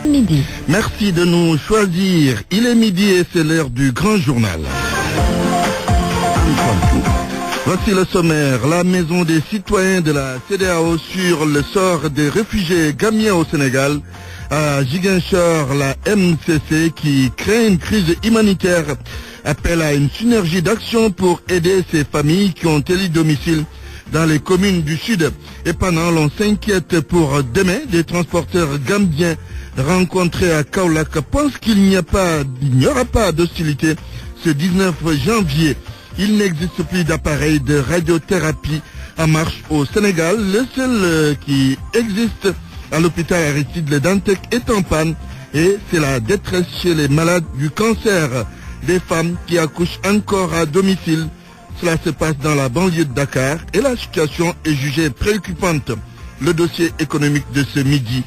Midi. Merci de nous choisir. Il est midi et c'est l'heure du grand journal. Voici le sommaire. La maison des citoyens de la CEDEAO sur le sort des réfugiés gambiens au Sénégal. À Ziguinchor, la MCC qui crée une crise humanitaire appelle à une synergie d'action pour aider ces familles qui ont élu domicile dans les communes du Sud. Et pendant, l'on s'inquiète pour demain. Des transporteurs gambiens rencontrés à Kaolack pensent qu'il n'y aura pas d'hostilité ce 19 janvier. Il n'existe plus d'appareil de radiothérapie en marche au Sénégal. Le seul qui existe à l'hôpital Aristide Le Dantec est en panne et c'est la détresse chez les malades du cancer. Des femmes qui accouchent encore à domicile. Cela se passe dans la banlieue de Dakar et la situation est jugée préoccupante. Le dossier économique de ce midi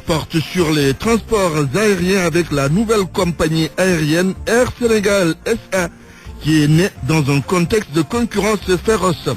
porte sur les transports aériens avec la nouvelle compagnie aérienne Air Sénégal SA qui est née dans un contexte de concurrence féroce.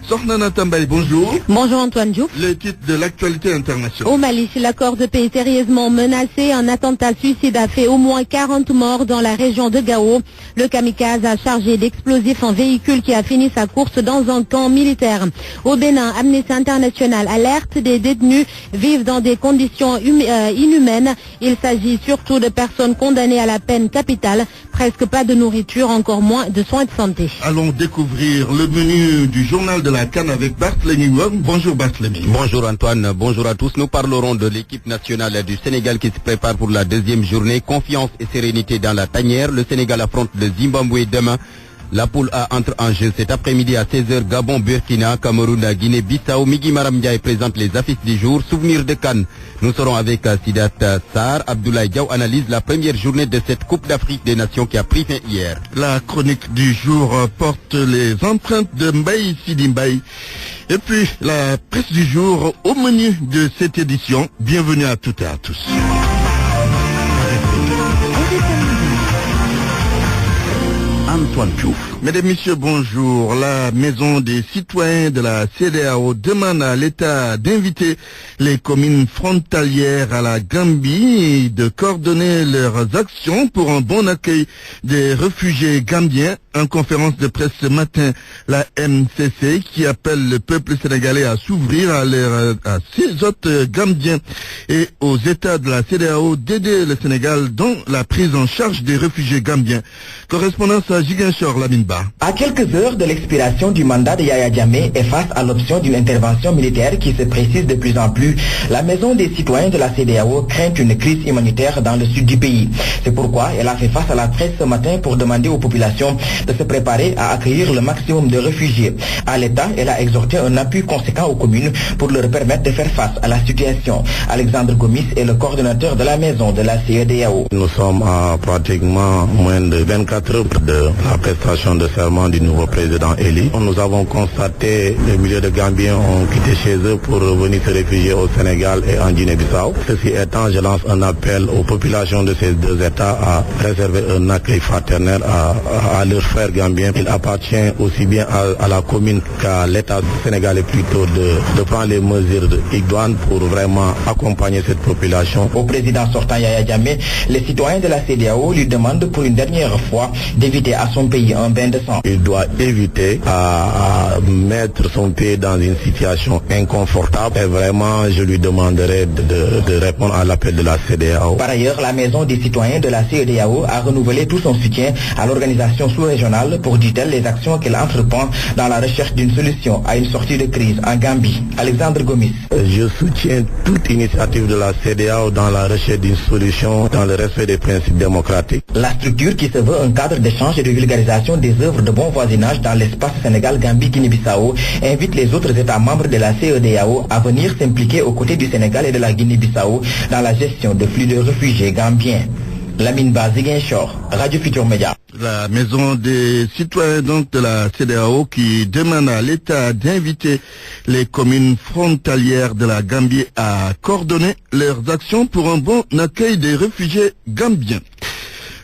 Sornana Tambay, bonjour. Bonjour Antoine Diouf. Les titres de l'actualité internationale. Au Mali, l'accord de paix est sérieusement menacé. Un attentat suicide a fait au moins 40 morts dans la région de Gao. Le kamikaze a chargé d'explosifs un véhicule qui a fini sa course dans un camp militaire. Au Bénin, Amnesty International alerte, des détenus vivent dans des conditions inhumaines. Il s'agit surtout de personnes condamnées à la peine capitale. Presque pas de nourriture, encore moins de soins de santé. Allons découvrir le menu du journal de la Cannes avec Barthélémy. Bonjour Barthélémy. Bonjour Antoine, bonjour à tous. Nous parlerons de l'équipe nationale du Sénégal qui se prépare pour la deuxième journée. Confiance et sérénité dans la tanière. Le Sénégal affronte le Zimbabwe demain. La poule A entre en jeu cet après-midi à 16h. Gabon, Burkina, Cameroun, Guinée-Bissau. Migui Maram Ndiaye présente les affiches du jour. Souvenir de Cannes. Nous serons avec Sidat Sarr. Abdoulaye Diaw analyse la première journée de cette Coupe d'Afrique des Nations qui a pris fin hier. La chronique du jour porte les empreintes de Mbaye Sidi Mbaye. Et puis la presse du jour au menu de cette édition. Bienvenue à toutes et à tous. Antoine Diouf. Mesdames, Messieurs, bonjour. La maison des citoyens de la CEDEAO demande à l'État d'inviter les communes frontalières à la Gambie de coordonner leurs actions pour un bon accueil des réfugiés gambiens. En conférence de presse ce matin, la MCC qui appelle le peuple sénégalais à s'ouvrir à ces autres gambiens et aux États de la CEDEAO d'aider le Sénégal dans la prise en charge des réfugiés gambiens. Correspondance à Ziguinchor, Laminba. À quelques heures de l'expiration du mandat de Yaya Jammeh et face à l'option d'une intervention militaire qui se précise de plus en plus, la maison des citoyens de la CEDEAO craint une crise humanitaire dans le sud du pays. C'est pourquoi elle a fait face à la presse ce matin pour demander aux populations de se préparer à accueillir le maximum de réfugiés. À l'État, elle a exhorté un appui conséquent aux communes pour leur permettre de faire face à la situation. Alexandre Gomis est le coordonnateur de la maison de la CEDEAO. Nous sommes à pratiquement moins de 24 heures de la prestation de serment du nouveau président élu. Nous avons constaté que des milliers de Gambiens ont quitté chez eux pour venir se réfugier au Sénégal et en Guinée-Bissau. Ceci étant, je lance un appel aux populations de ces deux États à réserver un accueil fraternel à leurs frères gambiens. Il appartient aussi bien à la commune qu'à l'État sénégalais plutôt de prendre les mesures idoines pour vraiment accompagner cette population. Au président sortant Yaya Jammeh, les citoyens de la CEDEAO lui demandent pour une dernière fois d'éviter à son pays un bain de sang. Il doit éviter à mettre son pays dans une situation inconfortable et vraiment je lui demanderai de répondre à l'appel de la CEDEAO. Par ailleurs, la maison des citoyens de la CEDEAO a renouvelé tout son soutien à l'organisation sous-régionale pour, dit-elle, les actions qu'elle entreprend dans la recherche d'une solution à une sortie de crise en Gambie. Alexandre Gomis. Je soutiens toute initiative de la CEDEAO dans la recherche d'une solution dans le respect des principes démocratiques. La structure qui se veut un cadre d'échange et de vulgarisation des œuvres de bon voisinage dans l'espace Sénégal-Gambie-Guinée-Bissau invite les autres États membres de la CEDEAO à venir s'impliquer aux côtés du Sénégal et de la Guinée-Bissau dans la gestion de flux de réfugiés gambiens. Lamine Ba, Ziguinchor, Radio Futur Média. La maison des citoyens donc de la CEDEAO qui demande à l'État d'inviter les communes frontalières de la Gambie à coordonner leurs actions pour un bon accueil des réfugiés gambiens.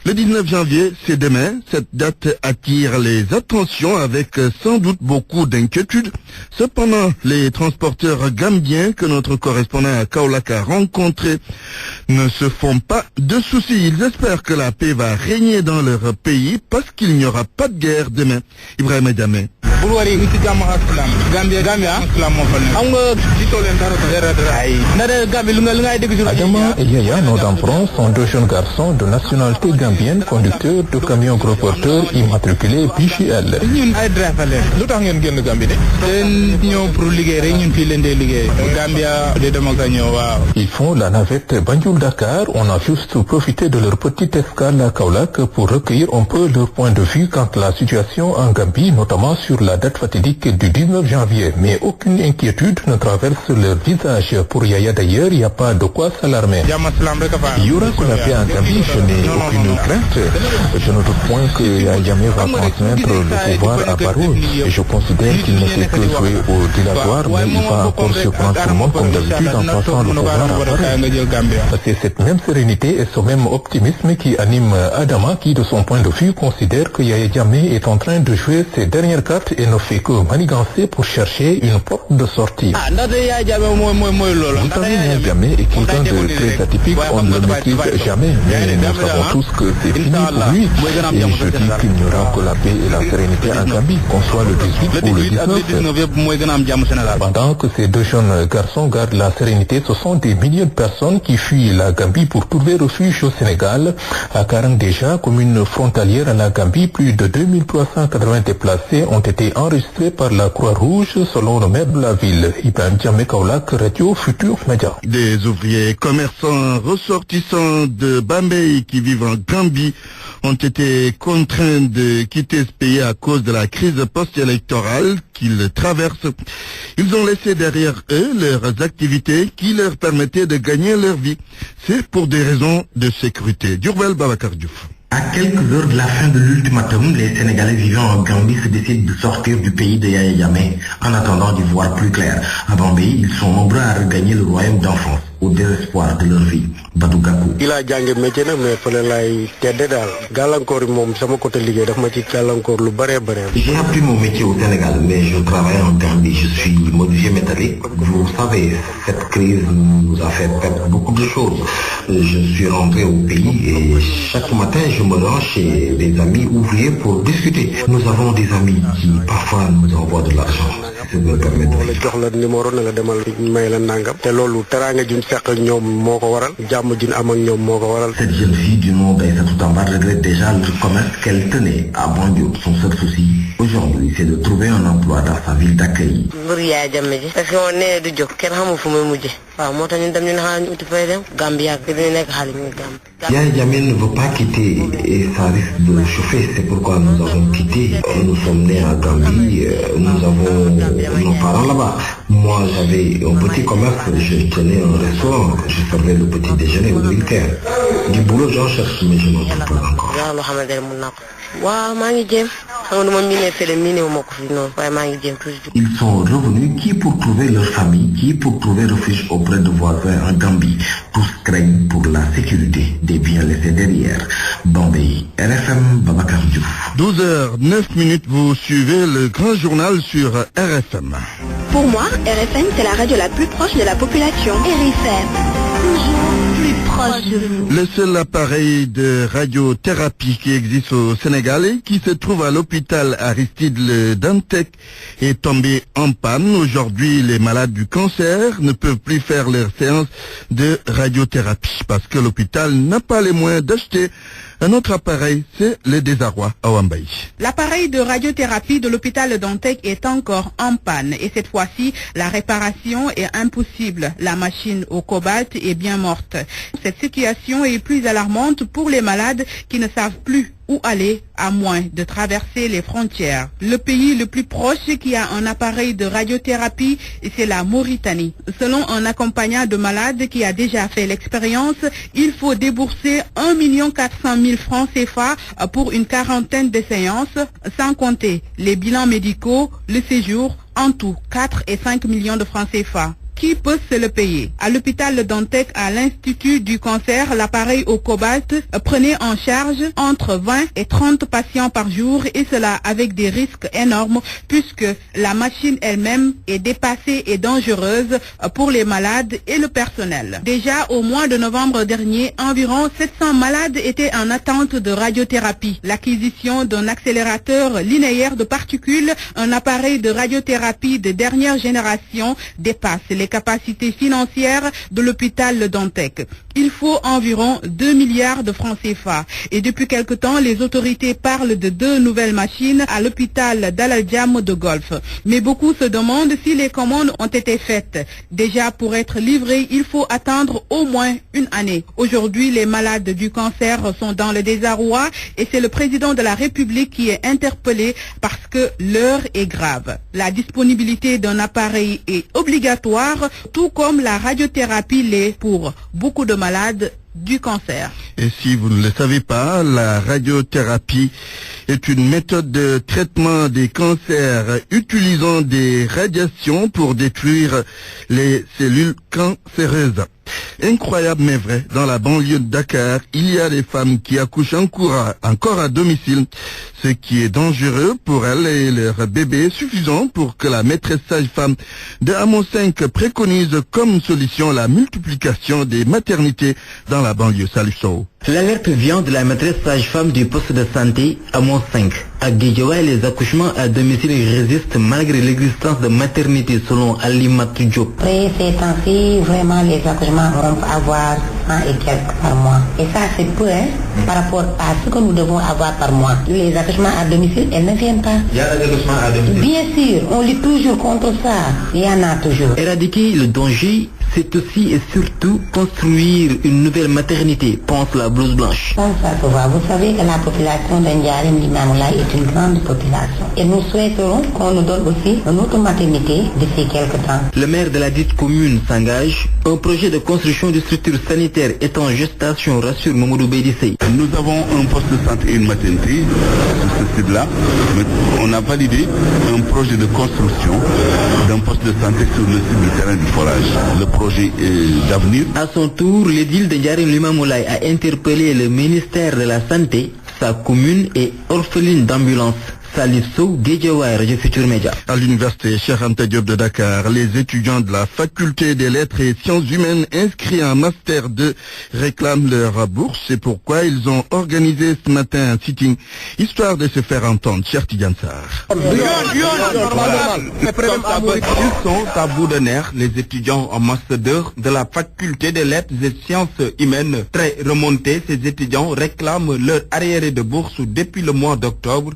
Le 19 janvier, c'est demain. Cette date attire les attentions avec sans doute beaucoup d'inquiétudes. Cependant, les transporteurs gambiens que notre correspondant à Kaolack a rencontrés ne se font pas de soucis. Ils espèrent que la paix va régner dans leur pays parce qu'il n'y aura pas de guerre demain. Ibrahima Diamé. Adama et Yaya, nos enfants, sont deux jeunes garçons de nationalité gambienne, conducteurs de camions gros porteurs immatriculés BGL. Ils font la navette Banjul-Dakar. On a juste profité de leur petite escale à Kaolack pour recueillir un peu leur point de vue quant à la situation en Gambie, notamment sur la date fatidique du 19 janvier. Mais aucune inquiétude ne traverse leur visage. Pour Yaya d'ailleurs, il n'y a pas de quoi s'alarmer. Il y aura que la paix en Gambie, je n'ai aucune crainte. Je ne doute point que Yaya Jammeh va transmettre le pouvoir à Barrow. Et je considère qu'il ne fait que jouer au dilatoire, mais il va encore surprendre tout le monde comme d'habitude en passant le pouvoir à Barrow. C'est cette même sérénité et ce même optimisme qui anime Adama, qui de son point de vue considère que Yaya Jammeh est en train de jouer ses dernières cartes et ne fait que manigancer pour chercher une porte de sortie. Vous savez, Yaya Jammeh est quelqu'un de très atypique, on ne le maîtrise jamais, mais nous savons tous que c'est fini pour lui. Et je dis qu'il n'y aura que la paix et la sérénité en Gambie, qu'on soit le 18 ou le 19. Pendant que ces deux jeunes garçons gardent la sérénité, ce sont des milliers de personnes qui fuient la Gambie pour trouver refuge au Sénégal. À Karang déjà, commune frontalière à la Gambie, plus de 2380 déplacés ont été enregistrés par la Croix-Rouge selon le maire de la ville. Ibrahima Diamé, Kaolack, Radio Futur Média. Des ouvriers commerçants ressortissants de Bambey qui vivent en Gambie ont été contraints de quitter ce pays à cause de la crise post-électorale qu'ils traversent. Ils ont laissé derrière eux leurs activités qui leur permettaient de gagner leur vie. C'est pour des raisons de sécurité. Diourbel Babacar Diouf. À quelques heures de la fin de l'ultimatum, les Sénégalais vivant en Gambie se décident de sortir du pays de Yaya Jammeh en attendant d'y voir plus clair. À Bambey, ils sont nombreux à regagner le royaume d'enfance au désespoir de leur vie. Badou Gakou. Il a jànge métier nag mais fële laay tedde daal gàllankoor moom sama côté liggéey daf ma ci gàllankoor lu bare bare. J'ai appris mon métier au Sénégal, mais je travaille en Gambie. Je suis menuisier métallique. Vous savez, cette crise nous a fait perdre beaucoup de choses. Je suis rentré au pays et chaque matin je me rends chez des amis ouvriers pour discuter. Nous avons des amis qui parfois nous envoient de l'argent. Ça me permet de vivre. jox la numéro na nga demal may la nangam te loolu teraanga juñ seq ak ñoom moo ko waral jàmm juñ am ak ñoom moo ko waral. Cette jeune fille du nom d'Aïssatou Tamba regrette déjà le commerce qu'elle tenait à Banjul. Son seul souci aujourd'hui c'est de trouver un emploi dans sa ville d'accueil. mbir Yaya Jammeh ji parce que woon nee du jóg kenn xamul fu muy mujje waaw moo tax ñun dem ñu ne xaaral ñu uti fay dem Gambie ak dañu nekk xaalis ñu Gambie. Yaya Jammeh ne veut pas quitter et ça risque de chauffer. C'est pourquoi nous avons quitté. Nous sommes nés à Gambie. Nous avons nos parents là-bas. Moi, j'avais un petit commerce. Je tenais un restaurant. Je servais le petit déjeuner aux militaires. Du boulot, j'en cherche, mais je n'en trouve pas encore. waaw maa ngi jéem xam nga moom mi ne fële mi ne ma ko fi noonu waaye maa ngi jéem toujours. Ils sont revenus qui pour trouver leur famille, qui pour trouver refuge auprès de voisins en Gambie. Tous craignent pour la sécurité des biens laissés derrière. Bambey, RFM, Babacar Diouf. 12h09, vous suivez le grand journal sur RFM. Pour moi, RFM, c'est la radio la plus proche de la population. RFM, toujours plus proche de vous. Le seul appareil de radiothérapie qui existe au Sénégal et qui se trouve à l'hôpital Aristide Le Dantec est tombé en panne. Aujourd'hui, les malades du cancer ne peuvent plus faire leur séance de radiothérapie parce que l'hôpital n'a pas les moyens d'acheter un autre appareil. C'est le désarroi à Wambaï. L'appareil de radiothérapie de l'hôpital Le Dantec est encore en panne et cette fois-ci, la réparation est impossible. La machine au cobalt est bien morte. Cette situation est plus alarmante pour les malades qui ne savent plus où aller à moins de traverser les frontières. Le pays le plus proche qui a un appareil de radiothérapie, c'est la Mauritanie. Selon un accompagnant de malades qui a déjà fait l'expérience, il faut débourser 1 400 000 francs CFA pour une quarantaine de séances, sans compter les bilans médicaux, le séjour, en tout 4 et 5 millions de francs CFA. qui peut se le payer? À l'hôpital Dantec, à l'Institut du cancer, l'appareil au cobalt prenait en charge entre 20 et 30 patients par jour, et cela avec des risques énormes puisque la machine elle-même est dépassée et dangereuse pour les malades et le personnel. Déjà au mois de novembre dernier, environ 700 malades étaient en attente de radiothérapie. L'acquisition d'un accélérateur linéaire de particules, un appareil de radiothérapie de dernière génération, dépasse les capacités financières de l'hôpital Dantec. Il faut environ 2 milliards de francs CFA. Et depuis quelque temps, les autorités parlent de 2 nouvelles machines à l'hôpital d'Al Djam de Golfe. Mais beaucoup se demandent si les commandes ont été faites. Déjà, pour être livrées, il faut attendre au moins une année. Aujourd'hui, les malades du cancer sont dans le désarroi et c'est le président de la République qui est interpellé parce que l'heure est grave. La disponibilité d'un appareil est obligatoire, tout comme la radiothérapie l'est pour beaucoup de malades du cancer. Et si vous ne le savez pas, la radiothérapie est une méthode de traitement des cancers utilisant des radiations pour détruire les cellules cancéreuses. Incroyable mais vrai, dans la banlieue de Dakar, il y a des femmes qui accouchent encore à domicile, ce qui est dangereux pour elles et leurs bébés, suffisant pour que la maîtresse sage-femme de Hamon 5 préconise comme solution la multiplication des maternités dans la banlieue. Salif Sow. L'alerte vient de la maîtresse sage-femme du poste de santé Hamon 5. À Guédiawaye, les accouchements à domicile résistent malgré l'existence de maternité selon Ali Diop. Après ces temps-ci, vraiment les accouchements vont avoir 100 et quelques par mois. Et ça c'est peu par rapport à ce que nous devons avoir par mois. Les accouchements à domicile, elles ne viennent pas. Il y a des accouchements à domicile? Bien sûr, on lutte toujours contre ça. Il y en a toujours. Éradiquer le danger, c'est aussi et surtout construire une nouvelle maternité, pense la blouse blanche. Ça se voit. Vous savez que la population d'Ndiarème Limamoulaye est une grande population. Et nous souhaiterons qu'on nous donne aussi une autre maternité d'ici quelques temps. Le maire de la dite commune s'engage. Un projet de construction de structures sanitaires est en gestation, rassure Mamoudou Bédissé. Nous avons un poste de santé et une maternité sur ce site-là. On a validé un projet de construction d'un poste de santé sur le site du terrain du forage. Le projet d'avenir. À son tour, l'édile de Ndiarème Limamoulaye a interpellé le ministère de la Santé. Sa commune est orpheline d'ambulance. Salif Sow, Guédiawaye, Radio Futur Média. À l'université Cheikh Anta Diop de Dakar, les étudiants de la faculté des lettres et sciences humaines inscrits en master 2 réclament leur bourse. C'est pourquoi ils ont organisé ce matin un sitting, histoire de se faire entendre. Cher Tidiansar. Ils sont à bout de nerfs, les étudiants en master 2 de la faculté des lettres et sciences humaines. Très remontés, ces étudiants réclament leur arriéré de bourse depuis le mois d'octobre.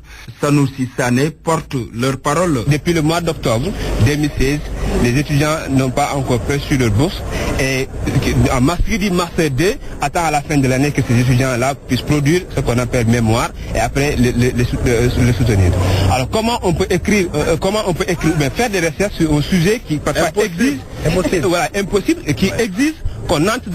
Sané porte leur parole. Depuis le mois d'octobre 2016, les étudiants n'ont pas encore perçu leur bourse et en master 2 attend à la fin de l'année que ces étudiants-là puissent produire ce qu'on appelle mémoire et après le soutenir. Alors comment on peut écrire, faire des recherches sur un sujet qui parfois existe, impossible et qui existe, qu'on entre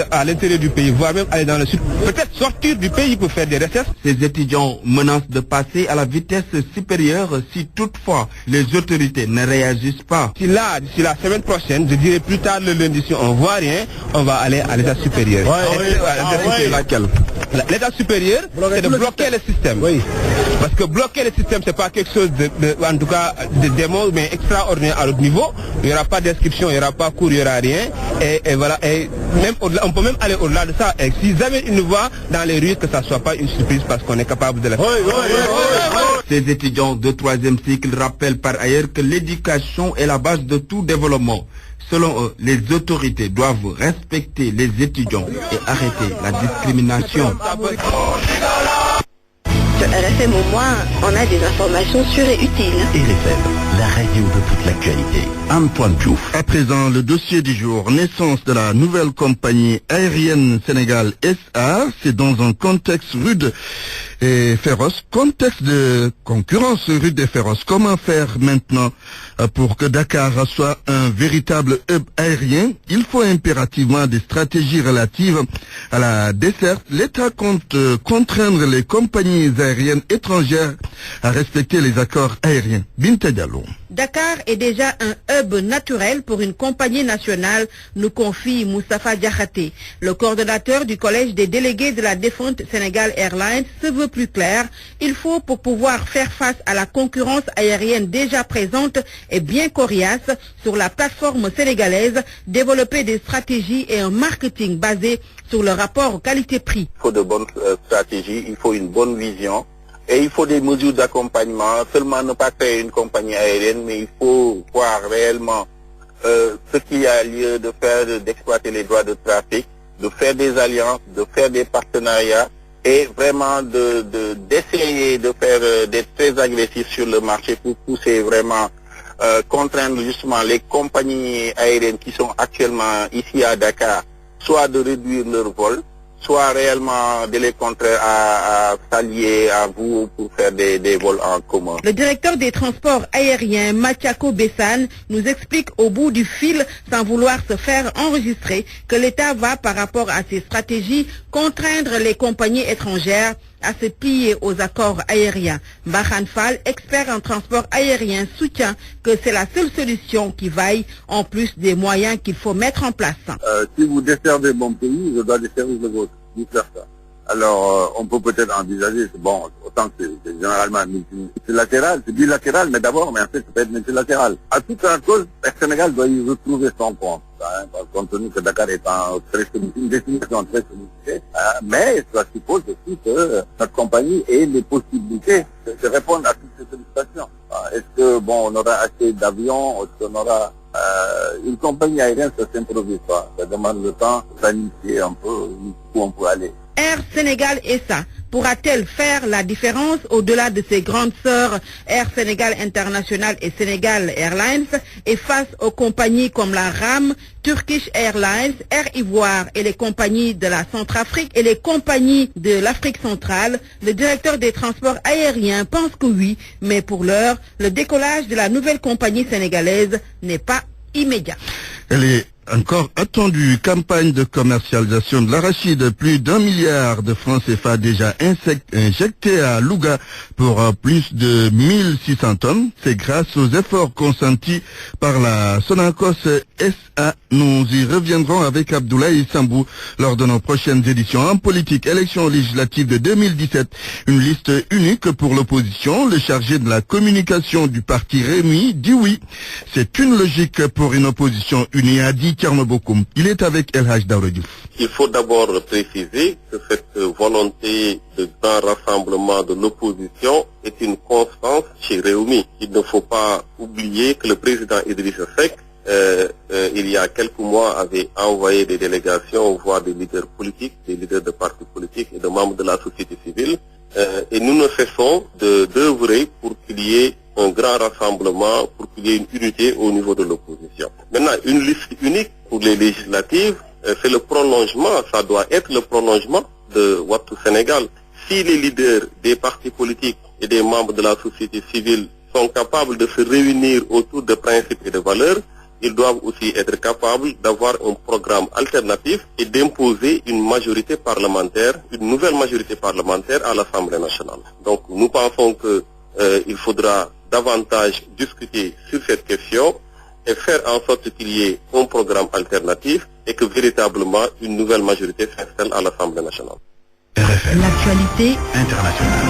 à l'intérieur du pays, voire même aller dans le sud, peut-être sortir du pays pour faire des recherches. Ces étudiants menacent de passer à la vitesse supérieure si toutefois les autorités ne réagissent pas. D'ici la semaine prochaine, je dirais plus tard le lundi, si on ne voit rien, on va aller à l'état supérieur. L'état supérieur, c'est de bloquer le système. Oui. Parce que bloquer le système, c'est pas quelque chose en tout cas de démon, mais extraordinaire à notre niveau. Il n'y aura pas d'inscription, il n'y aura pas cours, il n'y aura rien. Et voilà. Et même on peut même aller au-delà de ça. Et si jamais ils nous voient dans les rues, que ça ne soit pas une surprise parce qu'on est capable de la faire. Ces étudiants de 3e cycle rappellent par ailleurs que l'éducation est la base de tout développement. Selon eux, les autorités doivent respecter les étudiants et arrêter la discrimination. Sur RFM au moins, on a des informations sûres et utiles. RFM, la radio de toute l'actualité. Antoine Diouf. À présent, le dossier du jour, naissance de la nouvelle compagnie aérienne Sénégal SA, c'est dans un contexte rude et féroce, contexte de concurrence rude et féroce. Comment faire maintenant pour que Dakar soit un véritable hub aérien? Il faut impérativement des stratégies relatives à la desserte. L'État compte contraindre les compagnies aériennes étrangères à respecter les accords aériens. Binta Diallo. Dakar est déjà un hub naturel pour une compagnie nationale, nous confie Moustapha Diakhaté. Le coordonnateur du collège des délégués de la défunte Sénégal Airlines se veut plus clair. Il faut, pour pouvoir faire face à la concurrence aérienne déjà présente et bien coriace sur la plateforme sénégalaise, développer des stratégies et un marketing basé sur le rapport qualité-prix. Il faut de bonnes stratégies, il faut une bonne vision. Et il faut des mesures d'accompagnement, seulement ne pas créer une compagnie aérienne, mais il faut voir réellement ce qu'il y a lieu de faire, d'exploiter les droits de trafic, de faire des alliances, de faire des partenariats et vraiment d'essayer de faire d'être très agressif sur le marché pour pousser vraiment, contraindre justement les compagnies aériennes qui sont actuellement ici à Dakar, soit de réduire leur vol, soit réellement de les contraire à s'allier à vous pour faire des vols en commun. Le directeur des transports aériens, Mathiako Bessane, nous explique au bout du fil, sans vouloir se faire enregistrer, que l'État va, par rapport à ses stratégies, contraindre les compagnies étrangères à se plier aux accords aériens. Bahan Fall, expert en transport aérien, soutient que c'est la seule solution qui vaille, en plus des moyens qu'il faut mettre en place. Si vous desservez mon pays, je dois desservir le vôtre. Alors, on peut peut-être envisager, bon, autant que c'est généralement multilatéral, c'est bilatéral, mais d'abord, mais en fait, ça peut être multilatéral. À toute la cause, le Sénégal doit y retrouver son compte, compte tenu que Dakar est une destination très sollicitée, mais ça suppose aussi que notre compagnie ait les possibilités de répondre à toutes ces sollicitations. Est-ce que, bon, on aura assez d'avions, est-ce qu'on aura... une compagnie aérienne, ça s'improvise pas. Ça demande le temps de planifier un peu où on peut aller. Air Sénégal SA pourra-t-elle faire la différence au-delà de ses grandes sœurs Air Sénégal International et Sénégal Airlines et face aux compagnies comme la RAM, Turkish Airlines, Air Ivoire et les compagnies de la Centrafrique et les compagnies de l'Afrique centrale? Le directeur des transports aériens pense que oui, mais pour l'heure, le décollage de la nouvelle compagnie sénégalaise n'est pas immédiat. Elle est encore attendue. Campagne de commercialisation de l'arachide. Plus d'1 milliard de francs CFA déjà injectés à Louga pour plus de 1600 tonnes. C'est grâce aux efforts consentis par la Sonacos SA. Nous y reviendrons avec Abdoulaye Sambou lors de nos prochaines éditions. En politique, élection législative de 2017, une liste unique pour l'opposition. Le chargé de la communication du parti Rémi dit oui. C'est une logique pour une opposition unie, a dit Bokoum. Il est avec El Haj Daourediouf. Il faut d'abord préciser que cette volonté de grand rassemblement de l'opposition est une constance chez Réumi. Il ne faut pas oublier que le président Idrissa Seck, il y a quelques mois, avait envoyé des délégations, voire des leaders politiques, des leaders de partis politiques et de membres de la société civile. Et nous ne cessons d'œuvrer pour qu'il y ait un grand rassemblement, pour qu'il y ait une unité au niveau de l'opposition. Maintenant, une liste unique pour les législatives, c'est le prolongement, ça doit être le prolongement de Wattu Sénégal. Si les leaders des partis politiques et des membres de la société civile sont capables de se réunir autour de principes et de valeurs, ils doivent aussi être capables d'avoir un programme alternatif et d'imposer une majorité parlementaire, une nouvelle majorité parlementaire à l'Assemblée nationale. Donc nous pensons que il faudra davantage discuter sur cette question et faire en sorte qu'il y ait un programme alternatif et que véritablement une nouvelle majorité s'installe à l'Assemblée nationale. L'actualité internationale.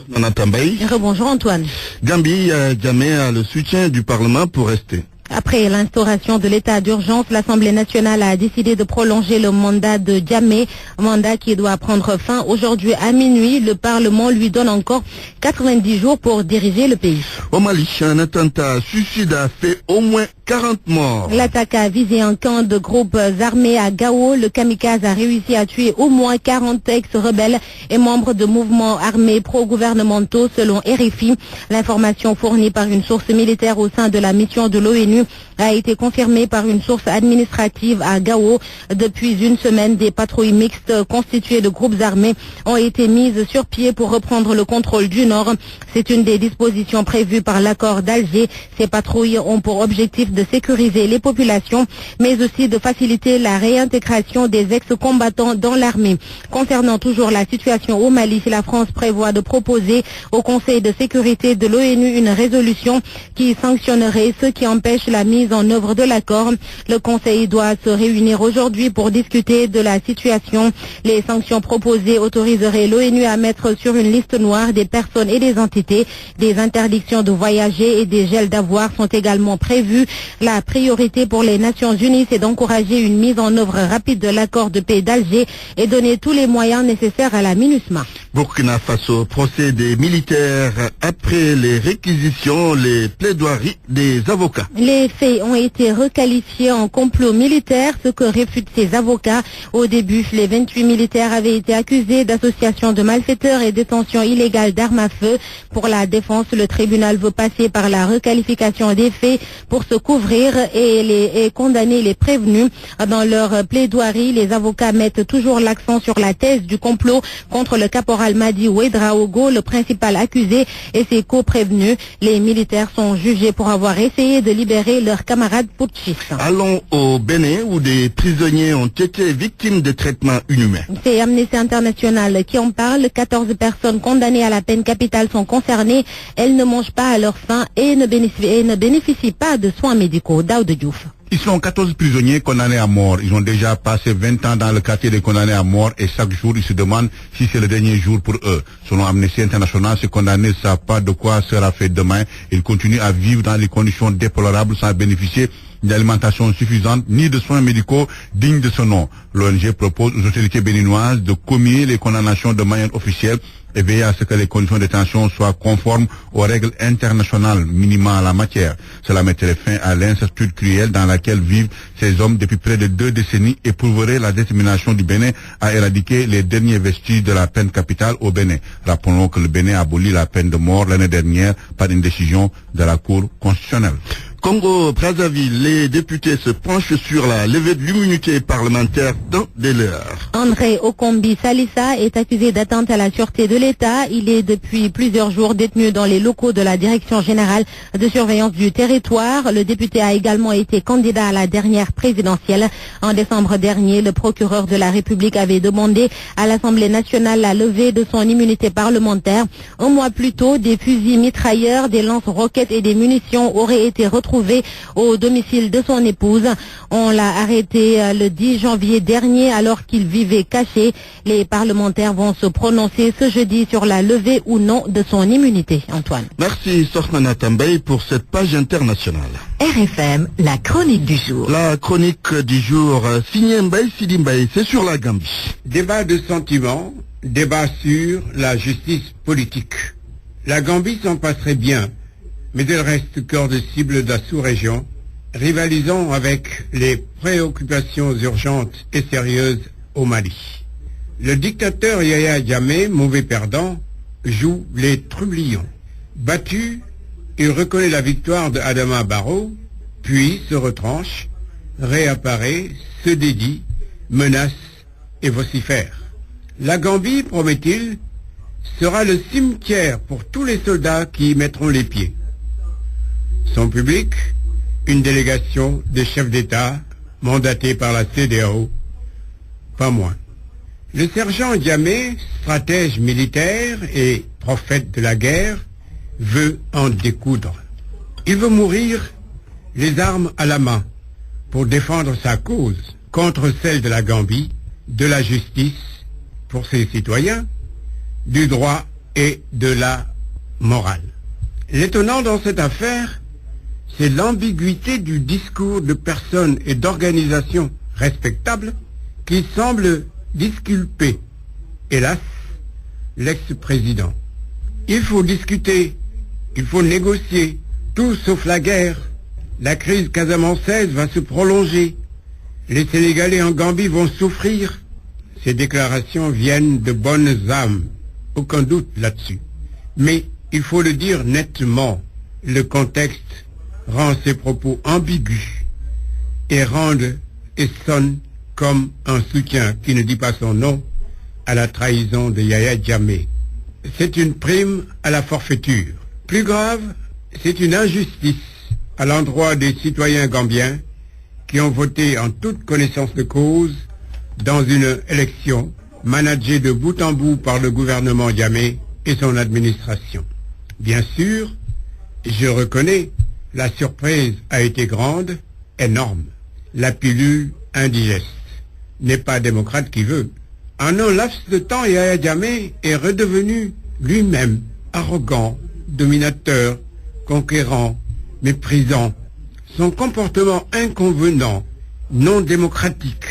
Bonjour, bonjour Antoine. Gambie Djamé a le soutien du Parlement pour rester. Après l'instauration de l'état d'urgence, l'Assemblée nationale a décidé de prolonger le mandat de Djamé, mandat qui doit prendre fin aujourd'hui à minuit. Le Parlement lui donne encore 90 jours pour diriger le pays. Au Mali, un attentat suicide a fait au moins 40 morts. L'attaque a visé un camp de groupes armés à Gao. Le kamikaze a réussi à tuer au moins 40 ex-rebelles et membres de mouvements armés pro-gouvernementaux selon RFI. L'information fournie par une source militaire au sein de la mission de l'ONU a été confirmée par une source administrative à Gao. Depuis une semaine, des patrouilles mixtes constituées de groupes armés ont été mises sur pied pour reprendre le contrôle du nord. C'est une des dispositions prévues par l'accord d'Alger. Ces patrouilles ont pour objectif de sécuriser les populations, mais aussi de faciliter la réintégration des ex-combattants dans l'armée. Concernant toujours la situation au Mali, la France prévoit de proposer au Conseil de sécurité de l'ONU une résolution qui sanctionnerait ceux qui empêchent la mise en œuvre de l'accord. Le Conseil doit se réunir aujourd'hui pour discuter de la situation. Les sanctions proposées autoriseraient l'ONU à mettre sur une liste noire des personnes et des entités. Des interdictions de voyager et des gels d'avoirs sont également prévus. La priorité pour les Nations Unies, c'est d'encourager une mise en œuvre rapide de l'accord de paix d'Alger et donner tous les moyens nécessaires à la MINUSMA. Burkina Faso, procès des militaires après les réquisitions, les plaidoiries des avocats. Les faits ont été requalifiés en complot militaire, ce que réfutent ces avocats. Au début, les 28 militaires avaient été accusés d'association de malfaiteurs et détention illégale d'armes à feu. Pour la défense, le tribunal veut passer par la requalification des faits pour se couvrir et condamner les prévenus. Dans leur plaidoirie, les avocats mettent toujours l'accent sur la thèse du complot contre le caporal Madi Ouedraogo, le principal accusé, et ses co-prévenus. Les militaires sont jugés pour avoir essayé de libérer leurs camarades putschistes. Allons au Bénin où des prisonniers ont été victimes de traitements inhumains. C'est Amnesty International qui en parle. 14 personnes condamnées à la peine capitale sont concernées. Elles ne mangent pas à leur faim et ne bénéficient pas de soins médicaux. Daoud Diouf. Ils sont 14 prisonniers condamnés à mort. Ils ont déjà passé 20 ans dans le quartier des condamnés à mort et chaque jour ils se demandent si c'est le dernier jour pour eux. Selon Amnesty International, ces condamnés ne savent pas de quoi sera fait demain. Ils continuent à vivre dans les conditions déplorables sans bénéficier d'une alimentation suffisante ni de soins médicaux dignes de ce nom. L'ONG propose aux autorités béninoises de communier les condamnations de manière officielle et veiller à ce que les conditions de détention soient conformes aux règles internationales minimales en la matière. Cela mettrait fin à l'incertitude cruelle dans laquelle vivent ces hommes depuis près de 2 décennies et prouverait la détermination du Bénin à éradiquer les derniers vestiges de la peine capitale au Bénin. Rappelons que le Bénin a aboli la peine de mort l'année dernière par une décision de la Cour constitutionnelle. Congo-Brazzaville, les députés se penchent sur la levée de l'immunité parlementaire dans des heures. André Okombi Salissa est accusé d'atteinte à la sûreté de l'État. Il est depuis plusieurs jours détenu dans les locaux de la Direction générale de surveillance du territoire. Le député a également été candidat à la dernière présidentielle. En décembre dernier, le procureur de la République avait demandé à l'Assemblée nationale la levée de son immunité parlementaire. Un mois plus tôt, des fusils mitrailleurs, des lance-roquettes et des munitions auraient été retrouvés au domicile de son épouse. On l'a arrêté le 10 janvier dernier alors qu'il vivait caché. Les parlementaires vont se prononcer ce jeudi sur la levée ou non de son immunité. Antoine. Merci Sormana Tambay pour cette page internationale. RFM, la chronique du jour. La chronique du jour, signée Mbaye Sidi Mbaye, c'est sur la Gambie. Débat de sentiments, débat sur la justice politique. La Gambie s'en passerait bien, mais elle reste cœur de cible de la sous-région, rivalisant avec les préoccupations urgentes et sérieuses au Mali. Le dictateur Yaya Jammeh, mauvais perdant, joue les trublions. Battu, il reconnaît la victoire de Adama Barrow, puis se retranche, réapparaît, se dédie, menace et vocifère. La Gambie, promet-il, sera le cimetière pour tous les soldats qui y mettront les pieds. Son public, une délégation de chefs d'État mandatés par la CEDEAO, pas moins. Le sergent Jammeh, stratège militaire et prophète de la guerre, veut en découdre. Il veut mourir les armes à la main pour défendre sa cause contre celle de la Gambie, de la justice pour ses citoyens, du droit et de la morale. L'étonnant dans cette affaire, c'est l'ambiguïté du discours de personnes et d'organisations respectables qui semblent disculper, hélas, l'ex-président. Il faut discuter, il faut négocier, tout sauf la guerre. La crise casamançaise va se prolonger. Les Sénégalais en Gambie vont souffrir. Ces déclarations viennent de bonnes âmes, aucun doute là-dessus. Mais il faut le dire nettement, le contexte rend ses propos ambigus et sonne comme un soutien qui ne dit pas son nom à la trahison de Yaya Jammeh. C'est une prime à la forfaiture. Plus grave, c'est une injustice à l'endroit des citoyens gambiens qui ont voté en toute connaissance de cause dans une élection managée de bout en bout par le gouvernement Jammeh et son administration. Bien sûr, je reconnais, la surprise a été grande, énorme. La pilule indigeste n'est pas démocrate qui veut. En un laps de temps, Yahya Jammeh est redevenu lui-même arrogant, dominateur, conquérant, méprisant. Son comportement inconvenant, non démocratique,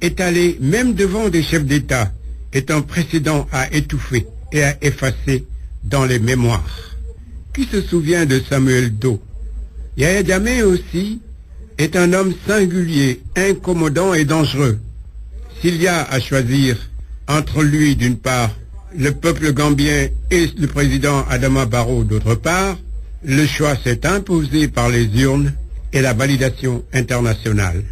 étalé même devant des chefs d'État, est un précédent à étouffer et à effacer dans les mémoires. Qui se souvient de Samuel Doe? Yahya Jammeh aussi est un homme singulier, incommodant et dangereux. S'il y a à choisir entre lui d'une part, le peuple gambien et le président Adama Barrow d'autre part, le choix s'est imposé par les urnes et la validation internationale.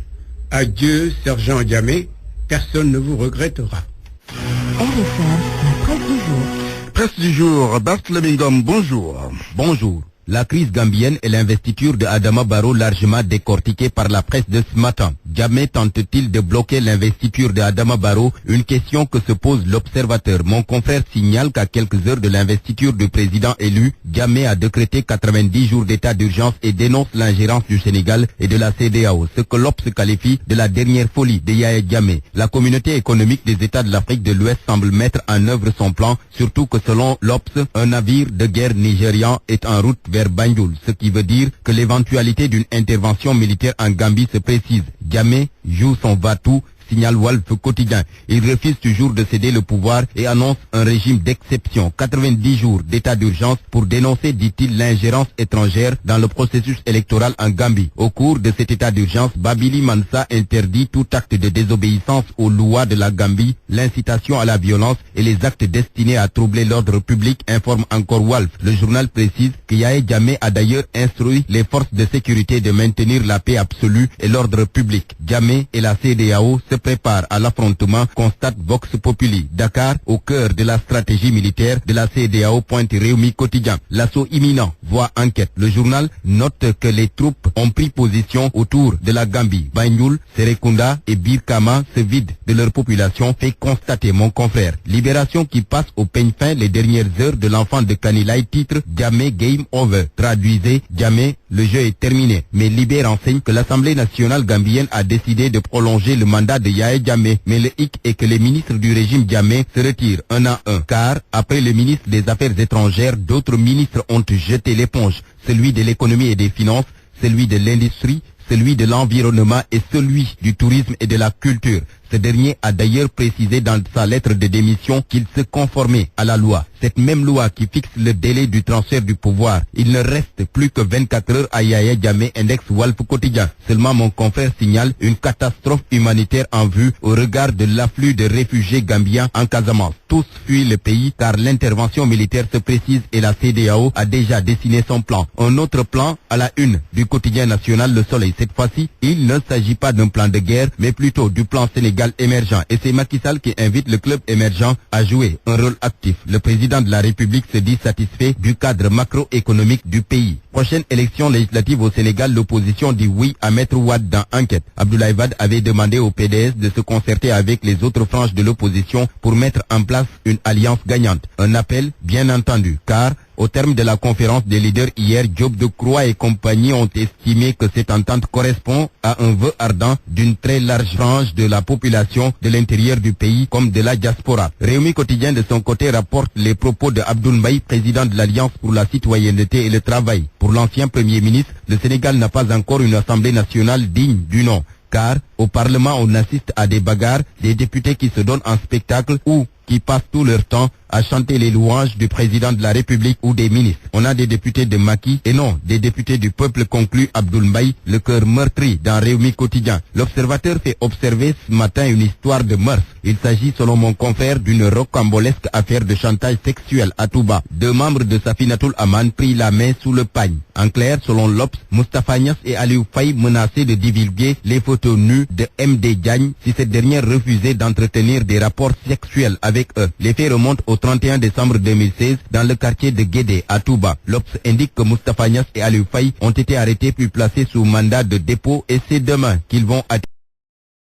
Adieu, sergent Jammeh, personne ne vous regrettera. RFM, la presse du jour. Presse du jour, Barthélémy Ngom, bonjour. Bonjour. La crise gambienne et l'investiture de Adama Barrow largement décortiquée par la presse de ce matin. Jammeh tente-t-il de bloquer l'investiture de Adama Barrow? Une question que se pose l'observateur. Mon confrère signale qu'à quelques heures de l'investiture du président élu, Jammeh a décrété 90 jours d'état d'urgence et dénonce l'ingérence du Sénégal et de la CEDEAO, ce que l'Obs qualifie de la dernière folie de Yahya Jammeh. La communauté économique des États de l'Afrique de l'Ouest semble mettre en œuvre son plan, surtout que selon l'Obs, un navire de guerre nigérian est en route vers Banjul, ce qui veut dire que l'éventualité d'une intervention militaire en Gambie se précise. Jammeh joue son va-tout, signale Walf Quotidien. Il refuse toujours de céder le pouvoir et annonce un régime d'exception. 90 jours d'état d'urgence pour dénoncer, dit-il, l'ingérence étrangère dans le processus électoral en Gambie. Au cours de cet état d'urgence, Babili Mansa interdit tout acte de désobéissance aux lois de la Gambie, l'incitation à la violence et les actes destinés à troubler l'ordre public, informe encore Walf. Le journal précise que Yahya Jammeh a d'ailleurs instruit les forces de sécurité de maintenir la paix absolue et l'ordre public. Jammeh et la CEDEAO se prépare à l'affrontement, constate Vox Populi. Dakar, au cœur de la stratégie militaire de la CEDEAO, pointe Réumi Quotidien. L'assaut imminent, voit enquête. Le journal note que les troupes ont pris position autour de la Gambie. Banjul, Serekunda et Birkama se vident de leur population, fait constater mon confrère. Libération qui passe au peigne fin les dernières heures de l'enfant de Kanilai, titre Jammeh Game Over. Traduisez, Jammeh, le jeu est terminé. Mais Libé renseigne que l'Assemblée nationale gambienne a décidé de prolonger le mandat de Yahya Jammeh, mais le hic est que les ministres du régime Jammeh se retirent un à un, car après le ministre des Affaires étrangères, d'autres ministres ont jeté l'éponge, celui de l'économie et des finances, celui de l'industrie, celui de l'environnement et celui du tourisme et de la culture. Ce dernier a d'ailleurs précisé dans sa lettre de démission qu'il se conformait à la loi. Cette même loi qui fixe le délai du transfert du pouvoir. Il ne reste plus que 24 heures à Yahya Jammeh, index Walf Quotidien. Seulement mon confrère signale une catastrophe humanitaire en vue au regard de l'afflux de réfugiés gambiens en Casamance. Tous fuient le pays car l'intervention militaire se précise et la CEDEAO a déjà dessiné son plan. Un autre plan à la une du quotidien national Le Soleil. Cette fois-ci, il ne s'agit pas d'un plan de guerre, mais plutôt du plan Sénégal émergent. Et c'est Macky Sall qui invite le club émergent à jouer un rôle actif. Le président de la République se dit satisfait du cadre macroéconomique du pays. Prochaine élection législative au Sénégal, l'opposition dit oui à Maître Wade dans enquête. Abdoulaye Wade avait demandé au PDS de se concerter avec les autres franges de l'opposition pour mettre en place une alliance gagnante. Un appel bien entendu, car au terme de la conférence des leaders hier, Diop Decroix et compagnie ont estimé que cette entente correspond à un vœu ardent d'une très large frange de la population de l'intérieur du pays comme de la diaspora. Réumi Quotidien de son côté rapporte les propos de Abdoul Mbaye, président de l'Alliance pour la citoyenneté et le travail. Pour l'ancien Premier ministre, le Sénégal n'a pas encore une Assemblée nationale digne du nom, car au Parlement on assiste à des bagarres, des députés qui se donnent en spectacle ou qui passent tout leur temps à chanter les louanges du président de la République ou des ministres. On a des députés de Macky et non des députés du peuple, conclut Abdoul Mbaye, le cœur meurtri dans Réumi Quotidien. L'observateur fait observer ce matin une histoire de mœurs. Il s'agit, selon mon confrère, d'une rocambolesque affaire de chantage sexuel à Touba. 2 membres de Safinatoul Aman pris la main sous le pagne. En clair, selon l'Obs, Moustapha Niasse et Aliou Faye menaçaient de divulguer les photos nues de MD Diagne si cette dernière refusait d'entretenir des rapports sexuels avec eux. Les faits remontent au 31 décembre 2016 dans le quartier de Guédé à Touba. L'Obs indique que Moustapha Niasse et Aliou Faye ont été arrêtés puis placés sous mandat de dépôt et c'est demain qu'ils vont atteindre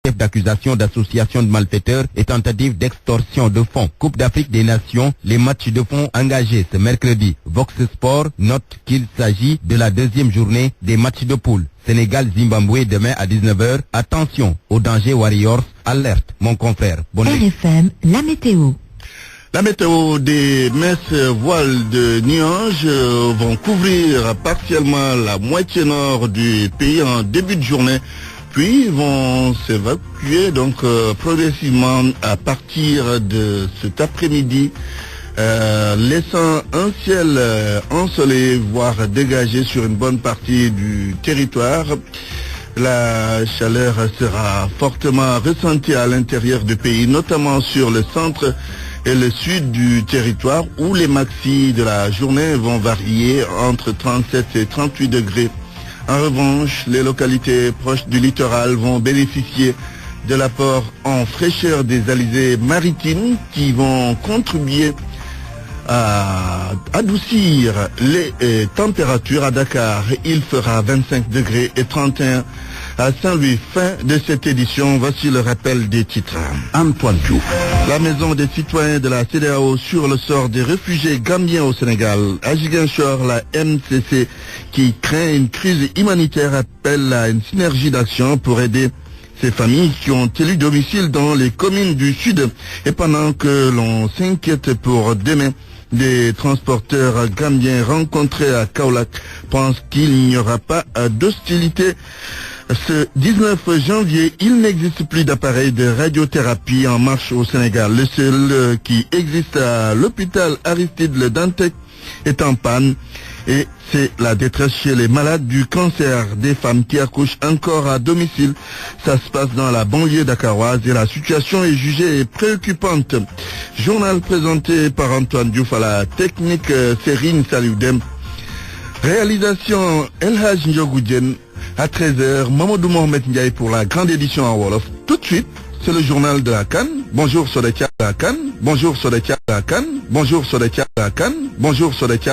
chef d'accusation d'association de malfaiteurs et tentative d'extorsion de fonds. Coupe d'Afrique des Nations, les matchs de fonds engagés ce mercredi. Vox Sport note qu'il s'agit de la deuxième journée des matchs de poule. Sénégal-Zimbabwe demain à 19h. Attention aux dangers Warriors. Alerte, mon confrère. RFM, la météo. La météo, des messes voiles de nuages vont couvrir partiellement la moitié nord du pays en début de journée. Puis vont s'évacuer donc progressivement à partir de cet après-midi, laissant un ciel ensoleillé, voire dégagé sur une bonne partie du territoire. La chaleur sera fortement ressentie à l'intérieur du pays, notamment sur le centre et le sud du territoire, où les maxis de la journée vont varier entre 37 et 38 degrés. En revanche, les localités proches du littoral vont bénéficier de l'apport en fraîcheur des alizés maritimes qui vont contribuer à adoucir les températures. À Dakar, il fera 25 degrés et 31 à Saint-Louis. Fin de cette édition, voici le rappel des titres. Antoine Diouf. La maison des citoyens de la CEDEAO sur le sort des réfugiés gambiens au Sénégal. À Ziguinchor, la MCC qui craint une crise humanitaire appelle à une synergie d'action pour aider ces familles qui ont élu domicile dans les communes du Sud. Et pendant que l'on s'inquiète pour demain, des transporteurs gambiens rencontrés à Kaolack pensent qu'il n'y aura pas d'hostilité. Ce 19 janvier, il n'existe plus d'appareil de radiothérapie en marche au Sénégal. Le seul qui existe à l'hôpital Aristide Le Dantec est en panne et c'est la détresse chez les malades du cancer, des femmes qui accouchent encore à domicile. Ça se passe dans la banlieue dakaroise et la situation est jugée préoccupante. Journal présenté par Antoine Diouf, à la technique Serine Salioudem. Réalisation El Hadj Ndiogoudjen. À 13h, Mamadou Mohamed Ndiaye pour la grande édition en Wolof. Tout de suite, c'est le journal de la Cannes. Bonjour Sodekia la Cannes. Bonjour Sodekia la Cannes. Bonjour Sodekia la Cannes. Bonjour Sodekia